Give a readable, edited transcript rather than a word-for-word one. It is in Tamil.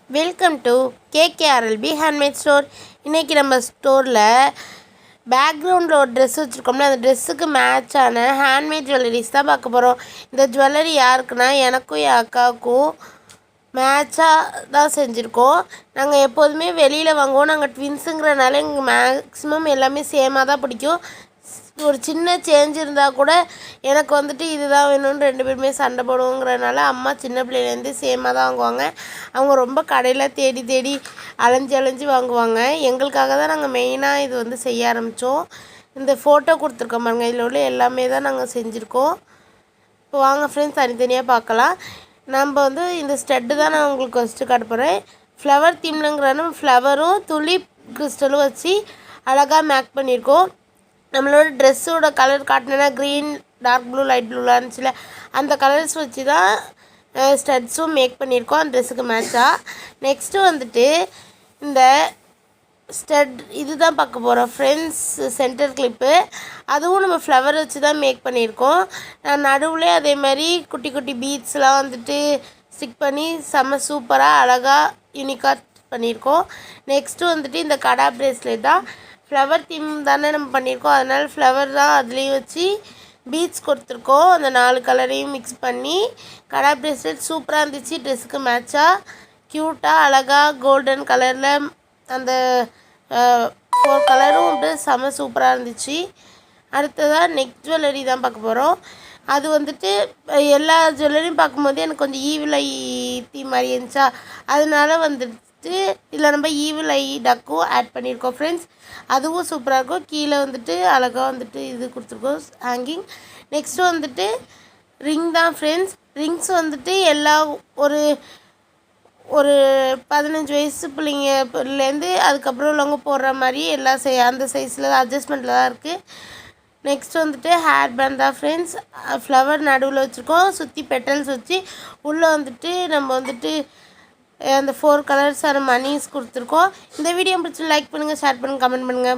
Welcome to KKRLP handmade store. இன்றைக்கி நம்ம ஸ்டோரில் பேக்ரவுண்டில் ஒரு ட்ரெஸ் வச்சுருக்கோம்னா அந்த ட்ரெஸ்ஸுக்கு மேட்சான ஹேண்ட்மேட் ஜுவல்லரிஸ் தான் பார்க்க போகிறோம். இந்த ஜுவல்லரி யாருக்குன்னா எனக்கும் என் அக்காவுக்கும் மேட்சாக தான் செஞ்சுருக்கோம். நாங்கள் எப்போதுமே வெளியில் வாங்குவோம். நாங்கள் ட்வின்ஸுங்கிறனால எங்களுக்கு மேக்ஸிமம் எல்லாமே சேமாக தான் பிடிக்கும். ஒரு சின்ன சேஞ்ச் இருந்தால் கூட எனக்கு வந்துட்டு இதுதான் வேணும்னு 2 பேருமே சண்டை போடுவோங்கிறனால அம்மா சின்ன பிள்ளையிலேருந்து சேமாக தான் வாங்குவாங்க. அவங்க ரொம்ப கடையில் தேடி தேடி அலைஞ்சு வாங்குவாங்க. எங்களுக்காக தான் நாங்கள் மெயினாக இது வந்து செய்ய ஆரம்பித்தோம். இந்த ஃபோட்டோ கொடுத்துருக்கோம் பாருங்கள், இதில் உள்ள எல்லாமே தான் நாங்கள் செஞ்சுருக்கோம். இப்போ வாங்க ஃப்ரெண்ட்ஸ் தனித்தனியாக பார்க்கலாம். நம்ம வந்து இந்த ஸ்டெட்டு தான் நான் உங்களுக்கு ஃபஸ்ட்டு காட்ட போகிறேன். ஃப்ளவர் தீம்லங்கிறனால ஃப்ளவரும் துளிப் கிறிஸ்டலும் வச்சு அழகாக மேக் பண்ணியிருக்கோம். நம்மளோட ட்ரெஸ்ஸோட கலர் காட்டினா க்ரீன், டார்க் ப்ளூ, லைட் ப்ளூலாம் இருந்துச்சுல, அந்த கலர்ஸ் வச்சு தான் ஸ்டட்ஸும் மேக் பண்ணியிருக்கோம் அந்த ட்ரெஸ்ஸுக்கு மேட்சாக. நெக்ஸ்ட்டு வந்துட்டு இந்த ஸ்டட் இது தான் பார்க்க போகிறோம் ஃப்ரெண்ட்ஸ், சென்டர் கிளிப்பு. அதுவும் நம்ம ஃப்ளவர் வச்சு தான் மேக் பண்ணியிருக்கோம். நான் நடுவில் அதே மாதிரி குட்டி குட்டி பீட்ஸ்லாம் வந்துட்டு ஸ்டிக் பண்ணி செம்ம சூப்பராக அழகாக யூனிக்காக பண்ணியிருக்கோம். நெக்ஸ்ட்டு வந்துட்டு இந்த கடா ப்ரேஸ்லெட் தான். ஃப்ளவர் தீம் தானே நம்ம பண்ணியிருக்கோம், அதனால் ஃப்ளவர் தான் அதுலேயும் வச்சு பீட்ஸ் கொடுத்துருக்கோம். அந்த 4 கலரையும் மிக்ஸ் பண்ணி கடா ப்ரேஸ்லெட் சூப்பராக இருந்துச்சு. ட்ரெஸ்ஸுக்கு மேட்சாக க்யூட்டாக அழகாக கோல்டன் கலரில் அந்த 4 கலரும் வந்து செம சூப்பராக இருந்துச்சு. அடுத்ததாக நெக் ஜுவல்லரி தான் பார்க்க போகிறோம். அது வந்துட்டு எல்லா ஜுவல்லரியும் பார்க்கும்போது எனக்கு கொஞ்சம் ஈவில் ஐ தீம் மாதிரி இருந்துச்சா, அதனால வந்துட்டு இதில் நம்ம ஈவில் ஐ டக்கும் ஆட் பண்ணியிருக்கோம் ஃப்ரெண்ட்ஸ். அதுவும் சூப்பராக இருக்கும். கீழே வந்துட்டு அழகாக வந்துட்டு இது கொடுத்துருக்கோம் ஹேங்கிங். நெக்ஸ்ட்டு வந்துட்டு ரிங் தான் ஃப்ரெண்ட்ஸ். ரிங்ஸ் வந்துட்டு எல்லா ஒரு ஒரு 15 வயசு பிள்ளைங்கலேருந்து அதுக்கப்புறம் உள்ளவங்க போடுற மாதிரி எல்லா அந்த சைஸில் அட்ஜஸ்ட்மெண்ட்டில் தான் இருக்குது. நெக்ஸ்ட் வந்துட்டு ஹேர் பேண்ட் தான் ஃப்ரெண்ட்ஸ். ஃப்ளவர் நடுவில் வச்சுருக்கோம், சுற்றி பெட்டல்ஸ் வச்சு உள்ளே வந்துட்டு நம்ம வந்துட்டு அந்த 4 கலர்ஸான மணிஸ் கொடுத்துருக்கோம். இந்த வீடியோ பிடிச்சி லைக் பண்ணுங்கள், ஷேர் பண்ணுங்கள், கமெண்ட் பண்ணுங்கள்.